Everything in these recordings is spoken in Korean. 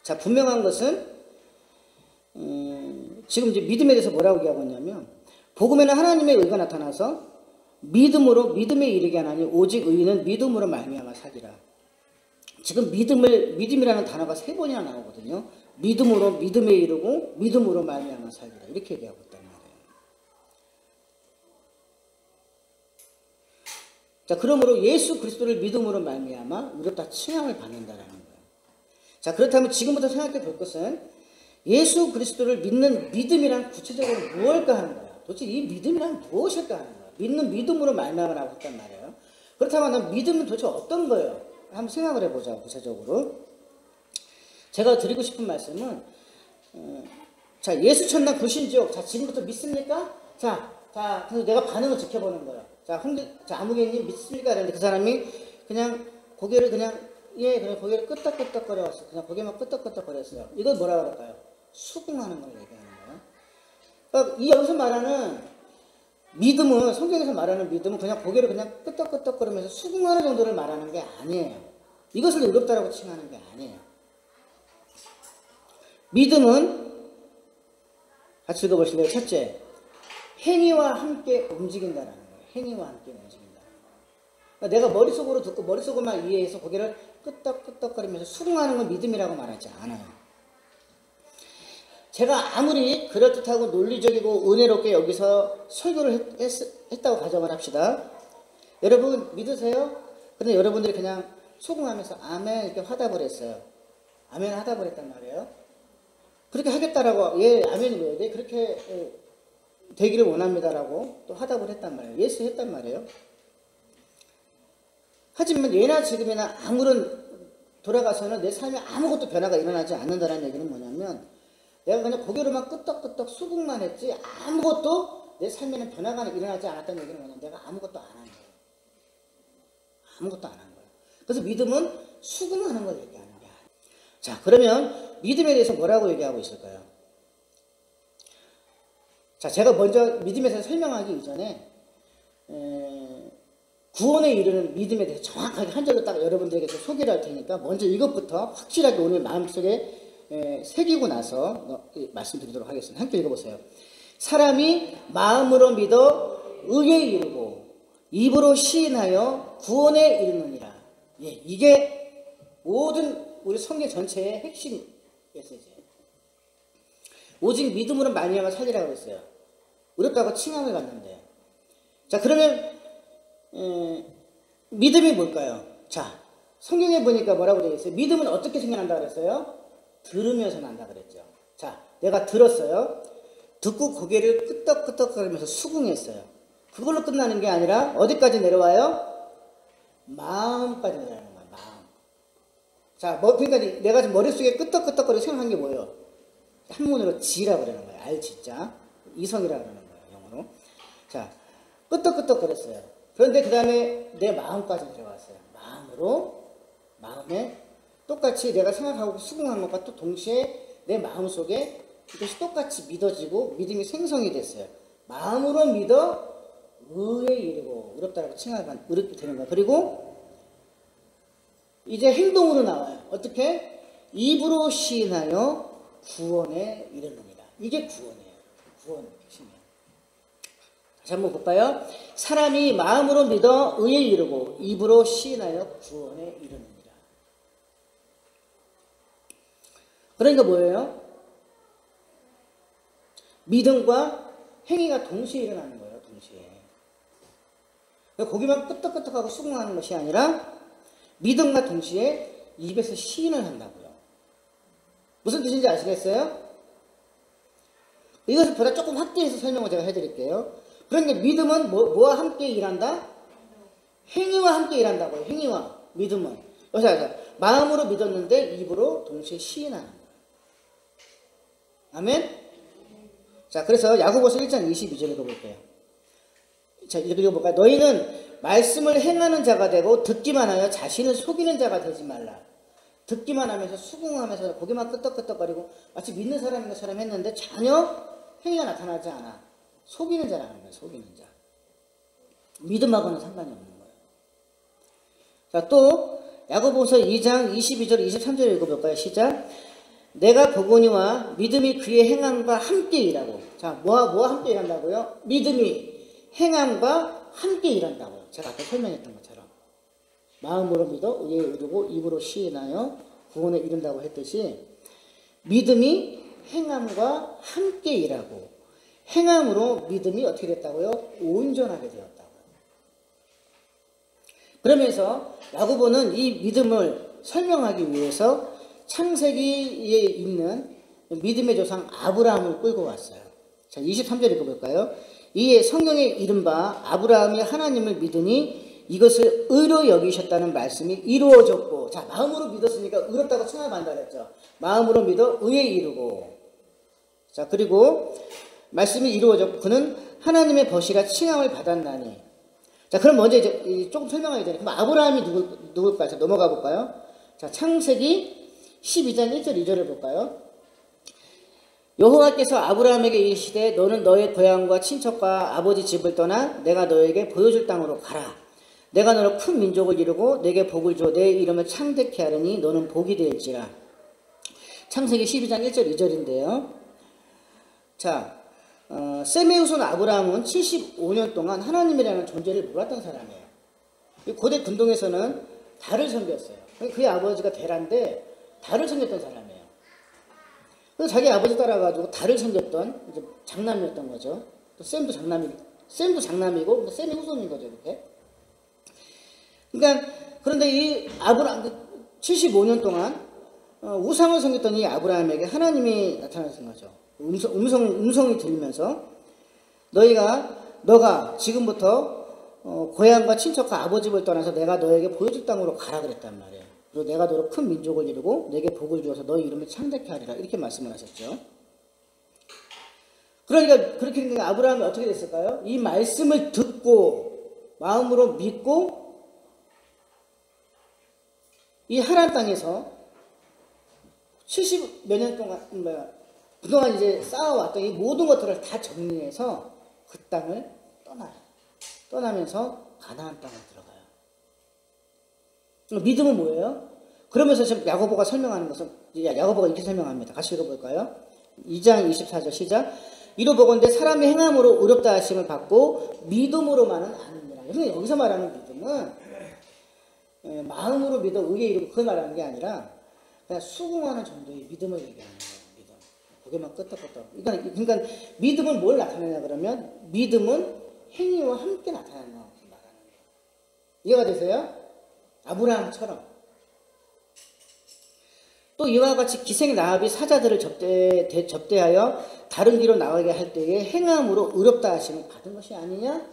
자, 분명한 것은 지금 이제 믿음에 대해서 뭐라고 얘기하고 있냐면, 복음에는 하나님의 의가 나타나서 믿음으로 믿음에 이르게 하나니 오직 의인은 믿음으로 말미암아 살리라. 지금 믿음이라는 단어가 3번이나 나오거든요. 믿음으로 믿음에 이르고 믿음으로 말미암아 살리라. 이렇게 얘기하고 있단 말이에요. 자, 그러므로 예수 그리스도를 믿음으로 말미암아 우리가 다 칭함을 받는다라는 거예요. 자, 그렇다면 지금부터 생각해 볼 것은 예수 그리스도를 믿는 믿음이란 구체적으로 무엇일까 하는 거예요. 도대체 이 믿음이란 무엇일까 하는 거예요. 믿는 믿음으로 말미암아라고 했단 말이에요. 그렇다면 난 믿음은 도대체 어떤 거예요? 한번 생각을 해보자, 구체적으로. 제가 드리고 싶은 말씀은, 자, 예수 천당 불신지옥. 자, 지금부터 믿습니까? 자, 그래서 내가 반응을 지켜보는 거예요. 자, 아무개님 믿습니까? 그런데 그 사람이 그냥 고개를 그냥, 예, 그냥 고개를 끄덕끄덕거려왔어요. 그냥 고개만 끄덕끄덕거렸어요. 이걸 뭐라 그럴까요? 수긍하는 걸 얘기하는 거예요. 그러니까 이 여기서 말하는 믿음은, 성경에서 말하는 믿음은 그냥 고개를 그냥 끄덕끄덕거리면서 수긍하는 정도를 말하는 게 아니에요. 이것을 의롭다라고 칭하는 게 아니에요. 믿음은, 같이 읽어보실래요? 첫째, 행위와 함께 움직인다라는 거예요. 행위와 함께 움직인다. 그러니까 내가 머릿속으로 듣고 머릿속으로만 이해해서 고개를 끄덕끄덕거리면서 수긍하는 건 믿음이라고 말하지 않아요. 제가 아무리 그럴듯하고 논리적이고 은혜롭게 여기서 설교를 했다고 가정을 합시다. 여러분 믿으세요? 근데 여러분들이 그냥 수긍하면서 아멘 이렇게 화답을 했어요. 아멘 화답을 했단 말이에요. 그렇게 하겠다라고, 예, 아멘이 왜 돼? 그렇게 되기를 원합니다라고 또 화답을 했단 말이에요. 예수 했단 말이에요. 하지만 예나 지금이나 아무런 돌아가서는 내 삶에 아무것도 변화가 일어나지 않는다는 얘기는 뭐냐면, 내가 그냥 고개로만 끄덕끄덕 수긍만 했지 아무것도 내 삶에는 변화가 일어나지 않았다는 얘기는 뭐냐면 내가 아무것도 안 한 거예요. 아무것도 안 한 거예요. 그래서 믿음은 수긍하는 걸 얘기하는 게 아니에요. 자, 그러면 믿음에 대해서 뭐라고 얘기하고 있을까요? 자, 제가 먼저 믿음에 대해서 설명하기 이전에 구원에 이르는 믿음에 대해서 정확하게 한 절로 딱 여러분들에게 소개를 할 테니까 먼저 이것부터 확실하게 오늘 마음속에 새기고 나서 말씀드리도록 하겠습니다. 함께 읽어보세요. 사람이 마음으로 믿어 의에 이르고 입으로 시인하여 구원에 이르느니라. 예, 이게 모든 우리 성경 전체의 핵심 메시지예요. 오직 믿음으로 말미암아 살리라고 했어요. 어렵다고 칭함을 받는데. 자, 그러면 믿음이 뭘까요? 자, 성경에 보니까 뭐라고 되어 있어요? 믿음은 어떻게 생겨난다고 그랬어요? 들으면서 난다 그랬죠. 자, 내가 들었어요. 듣고 고개를 끄덕끄덕거리면서 수긍했어요. 그걸로 끝나는 게 아니라 어디까지 내려와요? 마음까지 내려가는 거야. 마음. 자, 그러니까 내가 지금 머릿속에 끄덕끄덕거리고 생각한 게 뭐예요? 한문으로 지라고 그러는 거예요. 알지자. 이성이라고 그러는 거예요. 영어로. 자, 끄덕끄덕거렸어요. 그런데 그 다음에 내 마음까지 내려왔어요. 마음에 똑같이 내가 생각하고 수긍한 것과 또 동시에 내 마음속에 이것이 똑같이 믿어지고 믿음이 생성이 됐어요. 마음으로 믿어 의에 이르고 의롭다라고 칭하면 의롭게 되는 거예요. 그리고 이제 행동으로 나와요. 어떻게? 입으로 시인하여 구원에 이르느니라. 이게 구원이에요. 구원의 핵심이에요. 다시 한번 볼까요? 사람이 마음으로 믿어 의에 이르고 입으로 시인하여 구원에 이르느니라. 그러니까 뭐예요? 믿음과 행위가 동시에 일어나는 거예요. 동시에. 거기만 끄떡끄떡하고 수긍하는 것이 아니라 믿음과 동시에 입에서 시인을 한다고요. 무슨 뜻인지 아시겠어요? 이것을 보다 조금 확대해서 설명을 제가 해드릴게요. 그러니까 믿음은 뭐와 함께 일한다? 행위와 함께 일한다고요. 행위와 믿음은. 여기서 마음으로 믿었는데 입으로 동시에 시인하는 거예요. 아멘? 자, 그래서 야고보서 1장 22절 읽어볼게요. 자, 읽어볼까요? 너희는 말씀을 행하는 자가 되고 듣기만 하여 자신을 속이는 자가 되지 말라. 듣기만 하면서 수긍하면서 고개만 끄덕끄덕거리고 마치 믿는 사람인 것처럼 했는데 전혀 행위가 나타나지 않아. 속이는 자라는 거예요. 속이는 자. 믿음하고는 상관이 없는 거예요. 자, 또 야고보서 2장 22절 23절 읽어볼까요? 시작. 내가 보거니와 믿음이 그의 행함과 함께 일하고. 자, 뭐와 함께 일한다고요? 믿음이 행함과 함께 일한다고요. 제가 아까 설명했던 것처럼. 마음으로 믿어 의에 이르고 입으로 시인하여 구원에 이른다고 했듯이 믿음이 행함과 함께 일하고 행함으로 믿음이 어떻게 됐다고요? 온전하게 되었다고요. 그러면서 야고보는 이 믿음을 설명하기 위해서 창세기에 있는 믿음의 조상 아브라함을 끌고 왔어요. 자, 23절 읽어볼까요? 이에 성경에 이른바 아브라함이 하나님을 믿으니 이것을 의로 여기셨다는 말씀이 이루어졌고. 자, 마음으로 믿었으니까 의롭다고 칭함받는다 그랬죠. 마음으로 믿어 의에 이르고. 자, 그리고 말씀이 이루어졌고 그는 하나님의 벗이라 칭함을 받았나니. 자, 그럼 먼저 이제 조금 설명하기 전에 그럼 아브라함이 누굴까요? 자, 넘어가 볼까요? 자, 창세기 12장 1절 2절을 볼까요? 여호와께서 아브라함에게 이르시되 너는 너의 고향과 친척과 아버지 집을 떠나 내가 너에게 보여줄 땅으로 가라. 내가 너로 큰 민족을 이루고 내게 복을 줘 내 이름을 창대케 하리니 너는 복이 될지라. 창세기 12장 1절 2절인데요. 자, 셈의 후손 아브라함은 75년 동안 하나님이라는 존재를 몰랐던 사람이에요. 고대 근동에서는 달을 섬겼어요. 그의 아버지가 베라인데 달을 섬겼던 사람이에요. 그래서 자기 아버지 따라가지고 달을 섬겼던 이제 장남이었던 거죠. 또 셈도 장남이고 셈의 후손인 거죠, 이렇게. 그러니까 그런데 이 아브라함 75년 동안 우상을 섬겼던 이 아브라함에게 하나님이 나타나신 거죠. 음성이 들리면서 너가 지금부터 고향과 친척과 아버지를 떠나서 내가 너에게 보여줄 땅으로 가라 그랬단 말이에요. 그리고 내가 너로 큰 민족을 이루고 내게 복을 주어서 너의 이름을 창대케 하리라 이렇게 말씀을 하셨죠. 그러니까 그렇게 되니까 아브라함이 어떻게 됐을까요? 이 말씀을 듣고 마음으로 믿고 이 하란 땅에서 70몇 년 동안 그동안 이제 쌓아왔던 이 모든 것들을 다 정리해서 그 땅을 떠나요. 떠나면서 가나안 땅을 들어가요. 믿음은 뭐예요? 그러면서 지금 야고보가 설명하는 것은 야고보가 이렇게 설명합니다. 같이 읽어볼까요? 2장 24절 시작. 이로 보건대 사람의 행함으로 의롭다 하심을 받고 믿음으로만은 아니니라. 그래서 여기서 말하는 믿음은 마음으로 믿어 의에 이르고 그걸 말하는 게 아니라 그냥 수긍하는 정도의 믿음을 얘기하는 거예요. 믿음. 고개만 끄덕끄덕. 그러니까 믿음은 뭘 나타내냐 그러면 믿음은 행위와 함께 나타나는 거 말하는 거예요. 이해가 되세요? 아브라함처럼. 또 이와 같이 기생 라합이 사자들을 접대하여 다른 길로 나가게 할 때에 행함으로 의롭다 하심을 받은 것이 아니냐?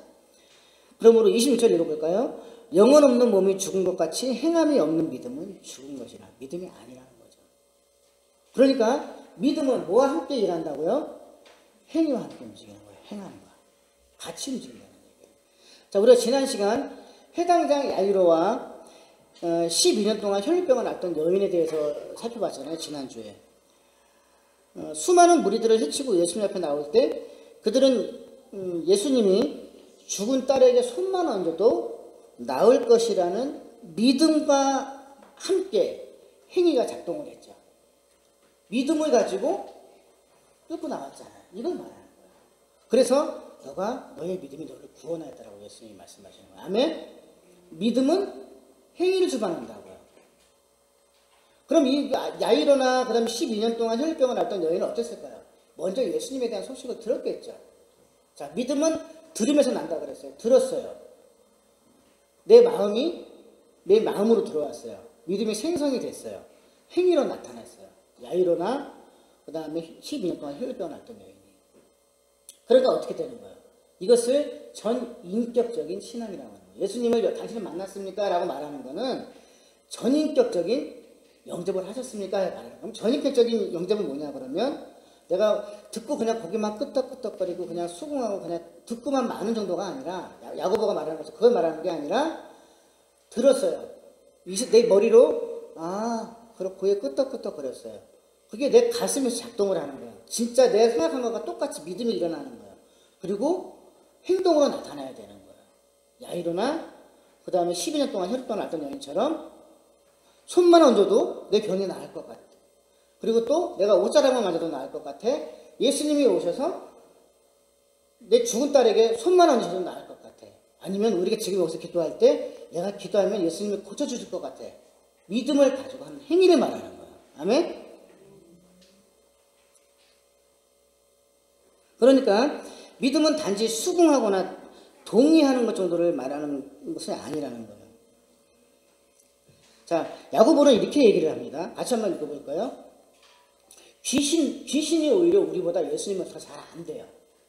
그러므로 26절 읽어볼까요? 영혼 없는 몸이 죽은 것 같이 행함이 없는 믿음은 죽은 것이라. 믿음이 아니라는 거죠. 그러니까 믿음은 뭐와 함께 일한다고요? 행위와 함께 움직이는 거예요. 행함과 같이 움직인다는 얘기예요. 자, 우리가 지난 시간 회당장 야이로와 12년 동안 혈류병을 앓던 여인에 대해서 살펴봤잖아요. 지난주에. 수많은 무리들을 해치고 예수님 앞에 나올 때 그들은 예수님이 죽은 딸에게 손만 얹어도 나을 것이라는 믿음과 함께 행위가 작동을 했죠. 믿음을 가지고 끌고 나왔잖아요. 이걸 말하는 거예요. 그래서 너의 믿음이 너를 구원하였다라고 예수님이 말씀하시는 거예요. 아멘? 믿음은 행위를 주관한다고요. 그럼 이 야이로나 그 다음에 12년 동안 혈류병을 앓던 여인은 어땠을까요? 먼저 예수님에 대한 소식을 들었겠죠. 자, 믿음은 들으면서 난다 그랬어요. 들었어요. 내 마음으로 들어왔어요. 믿음이 생성이 됐어요. 행위로 나타났어요. 야이로나 그 다음에 12년 동안 혈류병을 앓던 여인이. 그러니까 어떻게 되는 거예요? 이것을 전인격적인 신앙이라고 하는 거예요. 예수님을 당신을 만났습니까? 라고 말하는 거는 전인격적인 영접을 하셨습니까? 말하는 거예요. 그럼 전인격적인 영접은 뭐냐 그러면 내가 듣고 그냥 고개만 끄덕끄덕거리고 그냥 수긍하고 그냥 듣고만 마는 정도가 아니라 야고보가 말하는 것처럼 그걸 말하는 게 아니라 들었어요. 내 머리로 고개 끄덕끄덕거렸어요. 그게 내 가슴에서 작동을 하는 거예요. 진짜 내가 생각한 것과 똑같이 믿음이 일어나는 거예요. 그리고 행동으로 나타나야 되는 거예요. 야이로나 그 다음에 12년 동안 혈류병을 앓던 여인처럼 손만 얹어도 내 병이 나을 것 같아. 그리고 또 내가 옷자락만 만져도 나을 것 같아. 예수님이 오셔서 내 죽은 딸에게 손만 얹어도 나을 것 같아. 아니면 우리가 지금 여기서 기도할 때 내가 기도하면 예수님이 고쳐주실 것 같아. 믿음을 가지고 하는 행위를 말하는 거예요. 아멘? 그러니까 믿음은 단지 수긍하거나 동의하는 것 정도를 말하는 것이 아니라는 거예요. 자, 야고보는 이렇게 얘기를 합니다. 같이 한번 읽어볼까요? 귀신이 오히려 우리보다 예수님을 더 잘 안돼요.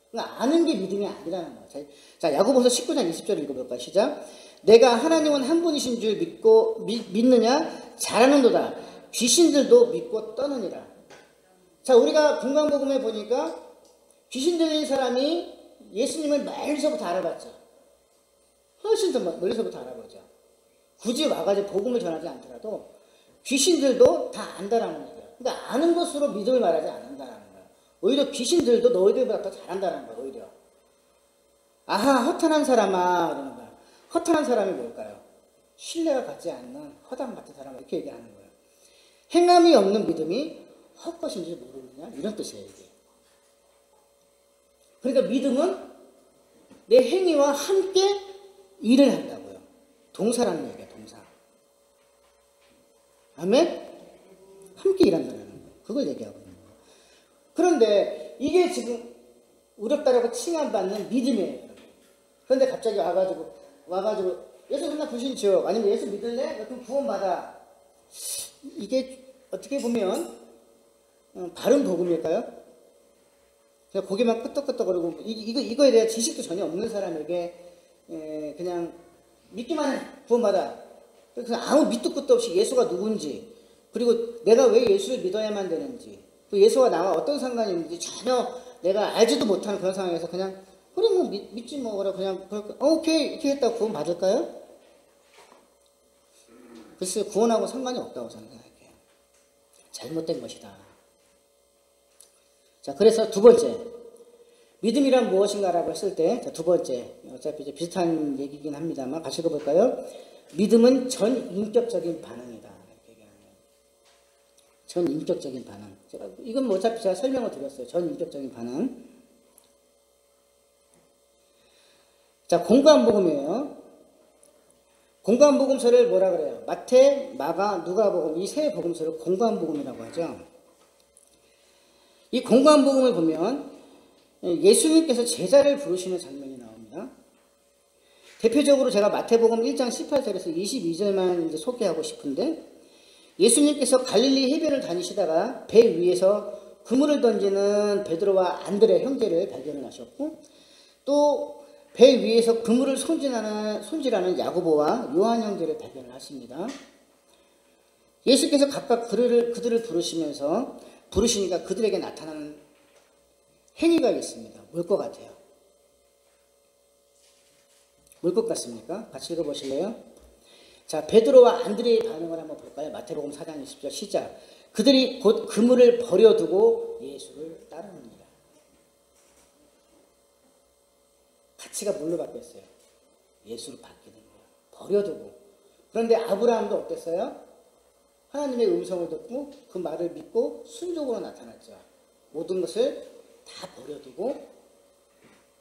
그러니까 아는 게 믿음이 아니라는 거예요. 자, 야고보서 19장 20절 읽어볼까요? 시작. 내가 하나님은 한 분이신 줄 믿느냐? 잘하는도다. 귀신들도 믿고 떠느니라. 자, 우리가 분간복음에 보니까 귀신 들린 사람이 예수님을 멀리서부터 알아봤죠. 훨씬 더 멀리서부터 알아보죠. 굳이 와가지고 복음을 전하지 않더라도 귀신들도 다 안다라는 거예요. 그러니까 아는 것으로 믿음을 말하지 않는다라는 거예요. 오히려 귀신들도 너희들보다 더 잘한다는 거예요. 오히려. 아하, 허탄한 사람아 이러는 거야. 허탄한 사람이 뭘까요? 신뢰가 갖지 않는 허당 같은 사람 이렇게 얘기하는 거예요. 행함이 없는 믿음이 헛것인지 모르느냐 이런 뜻이에요. 이게. 그러니까 믿음은 내 행위와 함께 일을 한다고요. 동사라는 얘기예요. 동사. 아멘? 함께 일한다는 거예요. 그걸 얘기하고 있는 거예요. 그런데 이게 지금 어렵다라고 칭함받는 믿음이에요. 그런데 갑자기 와가지고 예수 하나 불신지요. 아니면 예수 믿을래? 그럼 구원받아. 이게 어떻게 보면 바른 복음일까요? 그냥 고개만 끄덕끄덕거리고 이거에 대한 지식도 전혀 없는 사람에게 그냥 믿기만 해. 구원받아. 그래서 아무 밑도 끝도 없이 예수가 누군지 그리고 내가 왜 예수를 믿어야만 되는지 그 예수와 나와 어떤 상관이 있는지 전혀 내가 알지도 못하는 그런 상황에서 그냥 그래 뭐 믿지 뭐라 그냥 오케이 이렇게 했다고 구원 받을까요? 글쎄 구원하고 상관이 없다고 저는 생각해요. 잘못된 것이다. 자, 그래서 두 번째 믿음이란 무엇인가라고 했을 때 두 번째 어차피 이제 비슷한 얘기긴 합니다만 같이 읽어볼까요? 믿음은 전인격적인 반응이다. 이렇게 얘기하는 거예요. 전인격적인 반응. 이건 뭐 어차피 제가 설명을 드렸어요. 전인격적인 반응. 자, 공간 복음이에요. 공간 복음서를 뭐라 그래요? 마태, 마가, 누가복음 이 세 복음서를 공간 복음이라고 하죠. 이 공간 복음을 보면 예수님께서 제자를 부르시는 장면이 나옵니다. 대표적으로 제가 마태복음 1장 18절에서 22절만 이제 소개하고 싶은데 예수님께서 갈릴리 해변을 다니시다가 배 위에서 그물을 던지는 베드로와 안드레 형제를 발견을 하셨고 또 배 위에서 그물을 손질하는 야고보와 요한 형제를 발견을 하십니다. 예수께서 각각 그들을 부르시니까 그들에게 나타나는 행위가 있습니다. 뭘 것 같아요? 뭘 것 같습니까? 같이 읽어보실래요? 자, 베드로와 안드레의 반응을 한번 볼까요? 마태복음 4장 20절 시작. 그들이 곧 그물을 버려두고 예수를 따르느니라. 가치가 뭘로 바뀌었어요? 예수로 바뀌는 거예요. 버려두고. 그런데 아브라함도 어땠어요? 하나님의 음성을 듣고 그 말을 믿고 순종으로 나타났죠. 모든 것을 다 버려두고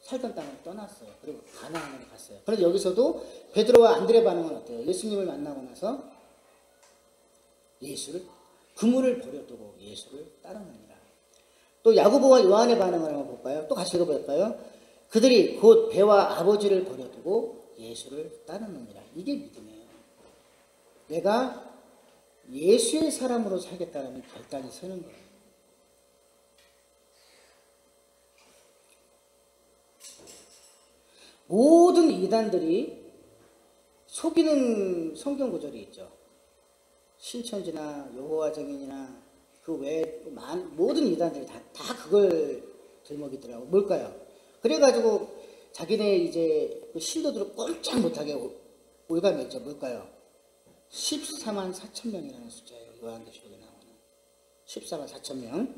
살던 땅을 떠났어요. 그리고 가나안으로 갔어요. 그런데 여기서도 베드로와 안드레 반응은 어때요? 예수님을 만나고 나서 그물을 버려두고 예수를 따르느니라. 또 야고보와 요한의 반응을 한번 볼까요? 또 같이 읽어볼까요? 그들이 곧 배와 아버지를 버려두고 예수를 따르느니라. 이게 믿음이에요. 내가 예수의 사람으로 살겠다는 결단이 서는 거예요. 모든 이단들이 속이는 성경 구절이 있죠. 신천지나 여호와 증인이나 그 외에 모든 이단들이 다 그걸 들먹이더라고. 뭘까요? 그래가지고 자기네 이제 신도들을 꼼짝 못하게 올가맸죠. 뭘까요? 14만 4천 명이라는 숫자예요. 요한계시록에 나오는 14만 4천 명.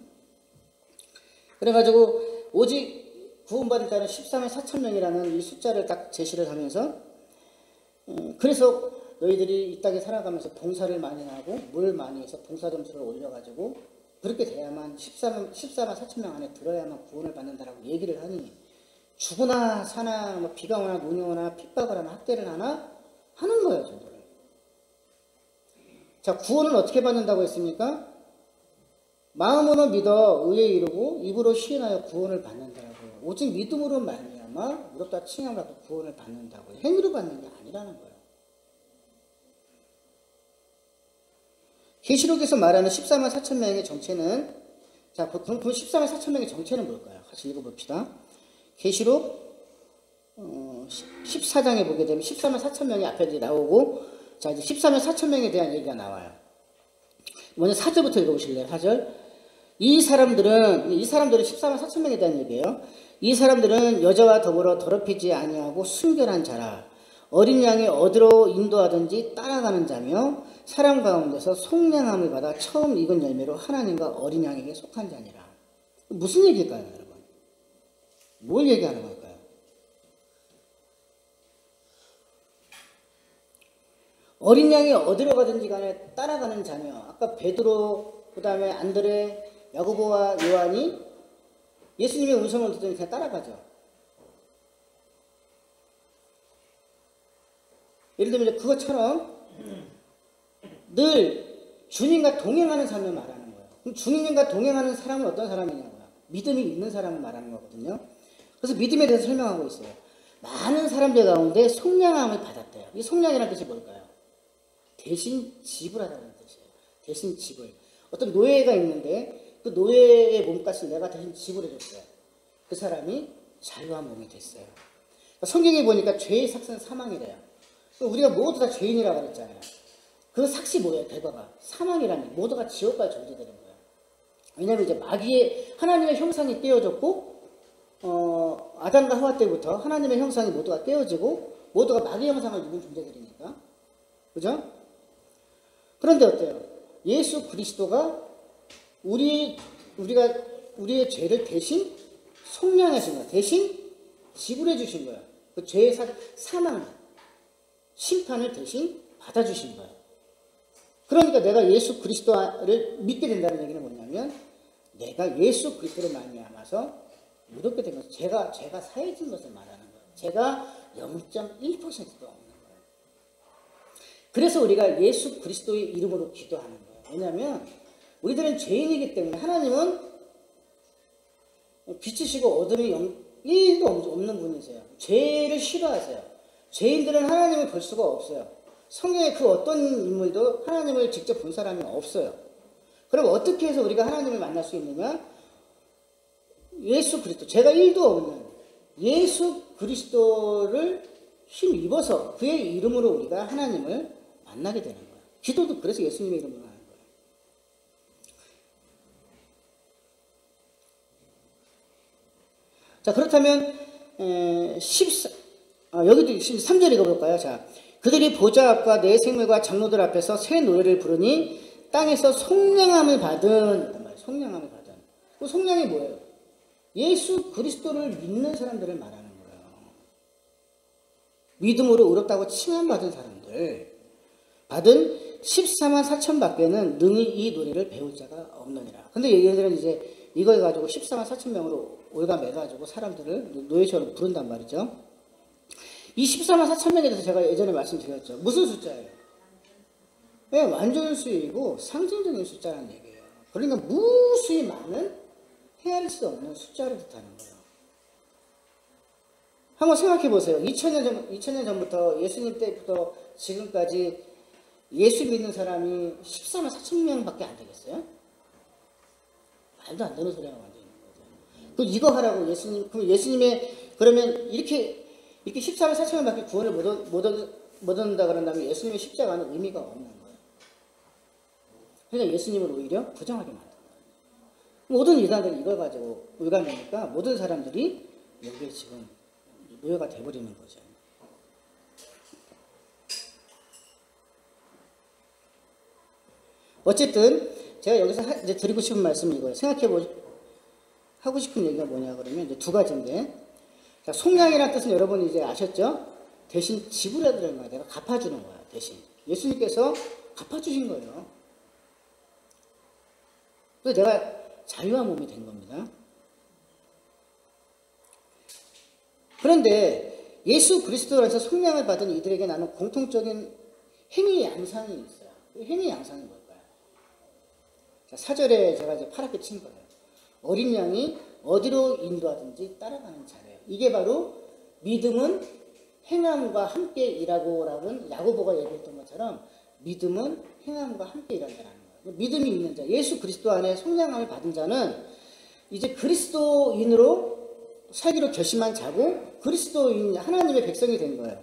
그래가지고 오직 구원받을 자는 14만 4천 명이라는 이 숫자를 딱 제시를 하면서 그래서 너희들이 이 땅에 살아가면서 봉사를 많이 하고 뭘 많이 해서 봉사 점수를 올려가지고 그렇게 돼야만 14만 4천 명 안에 들어야만 구원을 받는다라고 얘기를 하니 죽으나 사나 뭐 비가 오나 눈이 오나 핍박을 하나 학대를 하나 하는 거예요. 저거를. 자, 구원은 어떻게 받는다고 했습니까? 마음으로 믿어 의에 이르고 입으로 시인하여 구원을 받는다라고요. 오직 믿음으로 말미암아 의롭다 칭함을 받고 구원을 받는다고요. 행위로 받는 게 아니라는 거예요. 계시록에서 말하는 14만 4천 명의 정체는, 자, 그럼 14만 4천 명의 정체는 뭘까요? 같이 읽어봅시다. 계시록 14장에 보게 되면 14만 4천 명이 앞에 이제 나오고, 자, 이제 14만 4천 명에 대한 얘기가 나와요. 먼저 4절부터 읽어보실래요? 4절. 이 사람들은 14만 4천 명에 대한 얘기예요. 이 사람들은 여자와 더불어 더럽히지 아니하고 순결한 자라. 어린 양이 어디로 인도하든지 따라가는 자며 사람 가운데서 속량함을 받아 처음 익은 열매로 하나님과 어린 양에게 속한 자니라. 무슨 얘기일까요, 여러분? 뭘 얘기하는 걸까요? 어린 양이 어디로 가든지 간에 따라가는 자며, 아까 베드로, 그 다음에 안드레, 야고보와 요한이 예수님의 음성을 듣더니 그냥 따라가죠. 예를 들면 그것처럼 늘 주님과 동행하는 삶을 말하는 거예요. 그럼 주님과 동행하는 사람은 어떤 사람이냐고요? 믿음이 있는 사람을 말하는 거거든요. 그래서 믿음에 대해서 설명하고 있어요. 많은 사람들 가운데 속량함을 받았대요. 이 속량이라는 뜻이 뭘까요? 대신 지불하다는 뜻이에요. 대신 지불. 어떤 노예가 있는데 그 노예의 몸값을 내가 대신 지불해줬어요. 그 사람이 자유한 몸이 됐어요. 성경에 보니까 죄의 삭은 사망이래요. 우리가 모두 다 죄인이라고 그랬잖아요. 그 삭시 뭐예요? 대가가 사망이라니, 모두가 지옥까지 존재되는 거예요. 왜냐하면 이제 마귀의 하나님의 형상이 떼어졌고, 아담과 하와 때부터 하나님의 형상이 모두가 떼어지고 모두가 마귀의 형상을 입은 존재들이니까, 그죠? 그런데 어때요? 예수 그리스도가 우리의 죄를 대신 속량하신 거예요. 대신 지불해 주신 거예요. 그 죄의 사망, 심판을 대신 받아주신 거예요. 그러니까 내가 예수 그리스도를 믿게 된다는 얘기는 뭐냐면, 내가 예수 그리스도를 말미암아서 이렇게 된 것은 제가 사해진 것을 말하는 거예요. 제가 0.1%도 없는 거예요. 그래서 우리가 예수 그리스도의 이름으로 기도하는 거예요. 왜냐하면 우리들은 죄인이기 때문에 하나님은 빛이시고 어둠이 1도 없는 분이세요. 죄를 싫어하세요. 죄인들은 하나님을 볼 수가 없어요. 성경에 그 어떤 인물도 하나님을 직접 본 사람이 없어요. 그럼 어떻게 해서 우리가 하나님을 만날 수 있느냐? 예수 그리스도, 죄가 1도 없는 예수 그리스도를 힘입어서 그의 이름으로 우리가 하나님을 만나게 되는 거예요. 기도도 그래서 예수님의 이름으로 하는 거예요. 자, 그렇다면 여기도 13절 읽어볼까요? 자, 그들이 보좌 앞과 내 생물과 장로들 앞에서 새 노래를 부르니 땅에서 속량함을 받은, 속량함을 받은. 그 속량이 뭐예요? 예수 그리스도를 믿는 사람들을 말하는 거예요. 믿음으로 의롭다고 칭함받은 사람들, 받은 14만 4천 밖에는 능히 이 노래를 배울 자가 없느니라. 근데 얘네들은 이제 이걸 가지고 14만 4천 명으로 올가매가지고 사람들을 노예처럼 부른단 말이죠. 이 14만 4천 명에 대해서 제가 예전에 말씀드렸죠. 무슨 숫자예요? 네, 완전수이고 상징적인 숫자라는 얘기예요. 그러니까 무수히 많은 헤아릴 수 없는 숫자를 뜻하는 거예요. 한번 생각해 보세요. 2000년 전부터 예수님 때부터 지금까지 예수 믿는 사람이 14만 4천 명밖에 안 되겠어요? 말도 안 되는 소리가 완전 있는 거죠. 그 이거 하라고 예수님의 그러면 이렇게 14만 4천 명밖에 구원을 못 얻는다 그런다면 예수님의 십자가는 의미가 없는 거예요. 그러니까 예수님을 오히려 부정하게 만든 거예요. 모든 이단들이 이걸 가지고 울가매니까 모든 사람들이 여기에 지금 노예가 돼버리는 거죠. 어쨌든 제가 여기서 이제 드리고 싶은 말씀은 이거예요. 하고 싶은 얘기가 뭐냐 그러면 이제 두 가지인데, 자, 속량이라는 뜻은 여러분이 이제 아셨죠? 대신 지불해드리는 거야. 내가 갚아주는 거야. 대신 예수님께서 갚아주신 거예요. 또 내가 자유한 몸이 된 겁니다. 그런데 예수 그리스도로서 성령을 받은 이들에게 나는 공통적인 행위 양상이 있어요. 행위 양상이 뭘까요? 자, 4절에 제가 이제 파랗게 친 거예요. 어린 양이 어디로 인도하든지 따라가는 자래요. 이게 바로 믿음은 행함과 함께 일하고라는 야고보가 얘기했던 것처럼 믿음은 행함과 함께 일한다는 거예요. 믿음이 있는 자, 예수 그리스도 안에 성령함을 받은 자는 이제 그리스도인으로 살기로 결심한 자고 그리스도인 하나님의 백성이 된 거예요.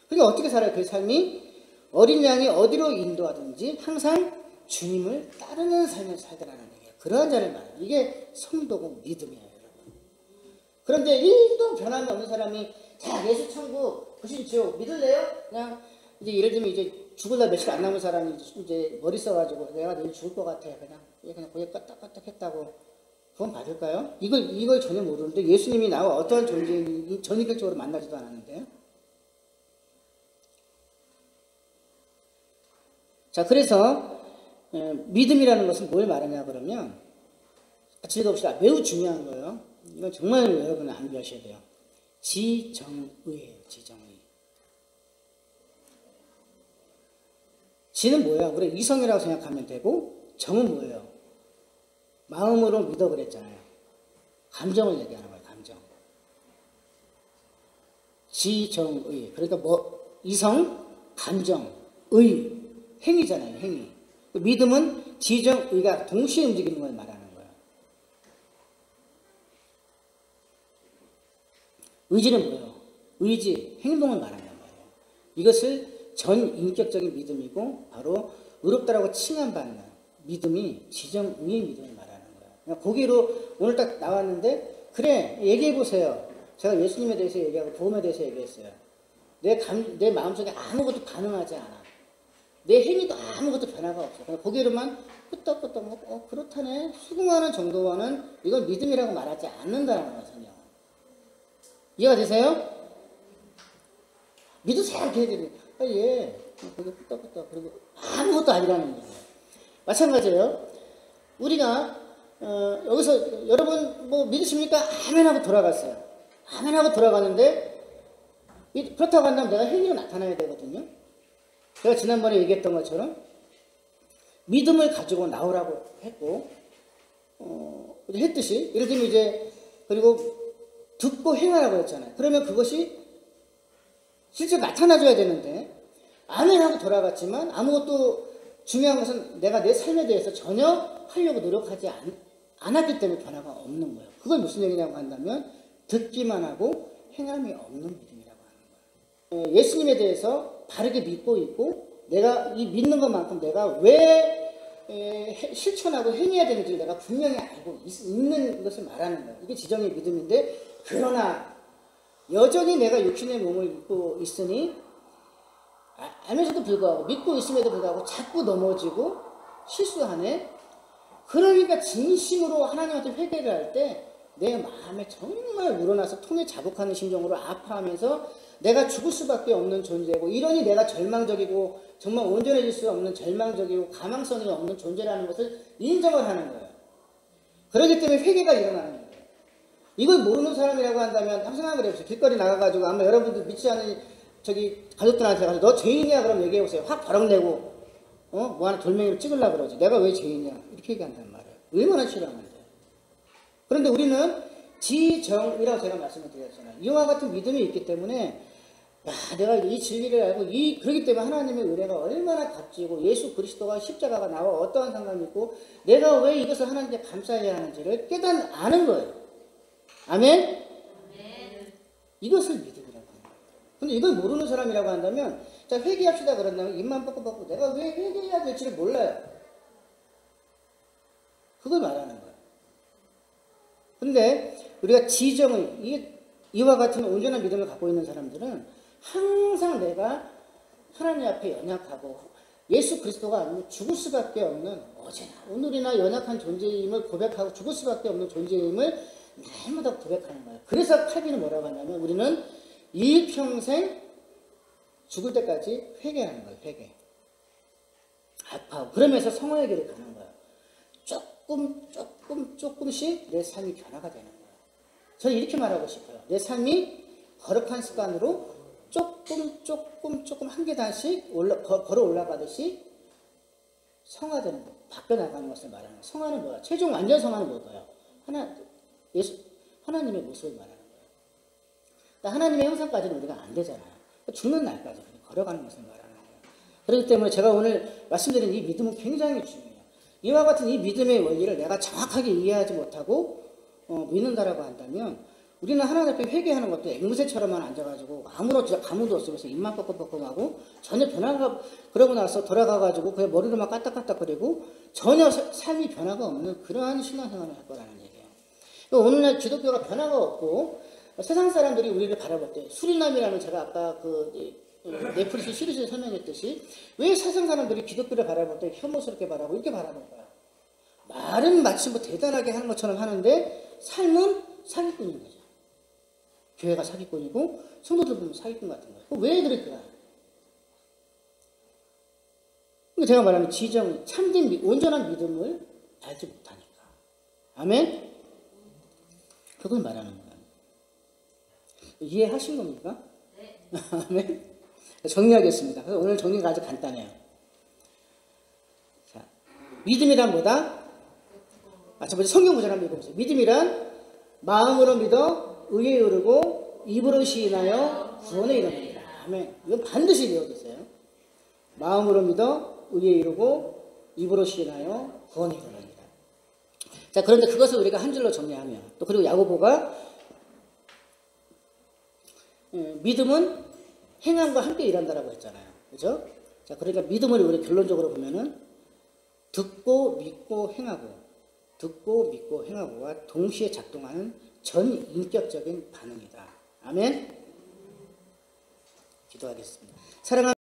그게 어떻게 살아요? 그 삶이 어린 양이 어디로 인도하든지 항상 주님을 따르는 삶을 살더라는 얘기예요. 그러한 자를 말해요. 이게 성도고 믿음이에요, 여러분. 그런데 1도 변함이 없는 사람이 자, 예수 천국, 구신 지옥 믿을래요? 그냥 이제 예를 들면 이제 죽을 날 며칠 안 남은 사람이 이제 머리 써가지고 내가 내일 죽을 것 같아. 그냥 고개 까딱까딱 했다고. 그건 받을까요? 이걸 전혀 모르는데 예수님이 나와 어떠한 존재인지 전인격적으로 만나지도 않았는데. 자, 그래서 믿음이라는 것은 뭘 말하냐 그러면 같이 읽어봅시다. 매우 중요한 거예요. 이건 정말 여러분은 암기하셔야 돼요. 지정의예요. 지정의. 지는 뭐야? 우리 이성이라고 생각하면 되고 정은 뭐예요? 마음으로 믿어 그랬잖아요. 감정을 얘기하는 거예요. 감정. 지정의. 그러니까 뭐 이성, 감정, 의, 행위잖아요. 행위. 믿음은 지정의가 동시에 움직이는 걸 말하는 거예요. 의지는 뭐예요? 의지, 행동을 말한단 말이에요. 이것을 전인격적인 믿음이고 바로 의롭다라고 칭함받는 믿음이 지정의의 믿음을 말하는 거예요. 그냥 거기로 오늘 딱 나왔는데 그래 얘기해보세요. 제가 예수님에 대해서 얘기하고 복음에 대해서 얘기했어요. 내 마음속에 아무것도 반응하지 않아. 내 행위도 아무것도 변화가 없어. 그냥 거기로만 끄떡끄떡 그렇다네 수긍하는 정도와는 이건 믿음이라고 말하지 않는다는 거거든요. 이해가 되세요? 믿으세요 이렇게 해야 되는 예. 거기 끄떡끄떡 그리고 아무것도 아니라는 거예요. 마찬가지예요. 우리가 여기서 여러분 뭐 믿으십니까? 아멘 하고 돌아갔어요. 아멘 하고 돌아가는데 그렇다고 한다면 내가 행위로 나타나야 되거든요. 제가 지난번에 얘기했던 것처럼 믿음을 가지고 나오라고 했고 했듯이 예를 들면 이제 그리고 듣고 행하라고 했잖아요. 그러면 그것이 실제 나타나줘야 되는데 아멘 하고 돌아갔지만 아무것도 중요한 것은 내가 내 삶에 대해서 전혀 하려고 노력하지 않았기 때문에 변화가 없는 거예요. 그건 무슨 얘기냐고 한다면 듣기만 하고 행함이 없는 믿음이라고 하는 거예요. 예수님에 대해서 바르게 믿고 있고 내가 이 믿는 것만큼 내가 왜 실천하고 행해야 되는지 내가 분명히 알고 있는 것을 말하는 거예요. 이게 지정의 믿음인데 그러나 여전히 내가 육신의 몸을 입고 있으니 알면서도 불구하고 믿고 있음에도 불구하고 자꾸 넘어지고 실수하네. 그러니까 진심으로 하나님한테 회개를 할 때 내 마음에 정말 우러나서 통에 자복하는 심정으로 아파하면서 내가 죽을 수밖에 없는 존재고 이러니 내가 절망적이고 정말 온전해질 수 없는 절망적이고 가망성이 없는 존재라는 것을 인정을 하는 거예요. 그렇기 때문에 회개가 일어나는 거예요. 이걸 모르는 사람이라고 한다면 한번 생각을 해보세요. 길거리 나가가지고 아마 여러분들 믿지 않은 저기 가족들한테 가서 너 죄인이야 그럼 얘기해보세요. 확 버럭내고 뭐 하나 돌멩이로 찍으려고 그러지. 내가 왜 죄인이야 이렇게 얘기한단 말이에요. 얼마나 싫어하는데. 그런데 우리는 지정이라고 제가 말씀을 드렸잖아요. 이와 같은 믿음이 있기 때문에 내가 이 진리를 알고 그렇기 때문에 하나님의 은혜가 얼마나 값지고 예수 그리스도가 십자가가 나와 어떠한 상관이 있고 내가 왜 이것을 하나님께 감사해야 하는지를 아는 거예요. 아멘? 이것을 믿음이라고 합니다. 근데 이걸 모르는 사람이라고 한다면 자 회개합시다 그런다면 입만 뻑뻑뻑 내가 왜 회개해야 될지를 몰라요. 그걸 말하는 거예요. 근데 우리가 지정의 이와 같은 온전한 믿음을 갖고 있는 사람들은 항상 내가 하나님 앞에 연약하고 예수 그리스도가 아니면 죽을 수밖에 없는 어제나 오늘이나 연약한 존재임을 고백하고 죽을 수밖에 없는 존재임을 날마다 고백하는 거예요. 그래서 칼빈은 뭐라고 하냐면 우리는 일평생 죽을 때까지 회개하는 거예요. 회개. 아파하고 그러면서 성화의 길을 가는 거예요. 조금씩 내 삶이 변화가 되는 거예요. 저는 이렇게 말하고 싶어요. 내 삶이 거룩한 습관으로 조금 한 계단씩 걸어 올라가듯이 성화되는 것, 바뀌어나가는 것을 말하는 거예요. 성화는 뭐야? 최종 완전 성화는 뭘까요? 하나님의 모습을 말하는 거예요. 그러니까 하나님의 형상까지는 우리가 안 되잖아요. 죽는 날까지 걸어가는 것을 말하는 거예요. 그렇기 때문에 제가 오늘 말씀드린 이 믿음은 굉장히 중요해요. 이와 같은 이 믿음의 원리를 내가 정확하게 이해하지 못하고 믿는다라고 한다면 우리는 하나님 앞에 회개하는 것도 앵무새처럼만 앉아가지고 아무런 가무도 없으면서 입만 뻑뻑뻑하고 전혀 변화가, 그러고 나서 돌아가가지고 그냥 머리로만 까딱까딱거리고 전혀 삶이 변화가 없는 그러한 신앙생활을 할 거라는 얘기예요. 오늘날 기독교가 변화가 없고 세상 사람들이 우리를 바라볼 때 수리남이라는, 제가 아까 넷플릭스 시리즈에 설명했듯이 왜 세상 사람들이 기독교를 바라볼 때 혐오스럽게 바라고 이렇게 바라볼까요? 말은 마치 뭐 대단하게 하는 것처럼 하는데 삶은 사기꾼인 거죠. 교회가 사기꾼이고 성도들 보면 사기꾼 같은 거예요. 왜 그럴까? 제가 말하는 지정, 참된 온전한 믿음을 알지 못하니까. 아멘? 그걸 말하는 거예요. 이해하신 겁니까? 네. 아멘? 정리하겠습니다. 그래서 오늘 정리가 아주 간단해요. 자, 믿음이란 뭐다? 첫 번째 성경 구절 한번 읽어보세요. 믿음이란 마음으로 믿어 의에 이르고 입으로 시인하여 구원에 이르느니라. 아멘. 이건 반드시 배워주세요. 마음으로 믿어 의에 이르고 입으로 시인하여 구원에 이르느니라. 자, 그런데 그것을 우리가 한 줄로 정리하면, 또 그리고 야고보가 믿음은 행함과 함께 일한다라고 했잖아요. 그죠? 자, 그러니까 믿음을 우리 결론적으로 보면은 듣고 믿고 행하고와 동시에 작동하는 전인격적인 반응이다. 아멘. 기도하겠습니다. 사랑하는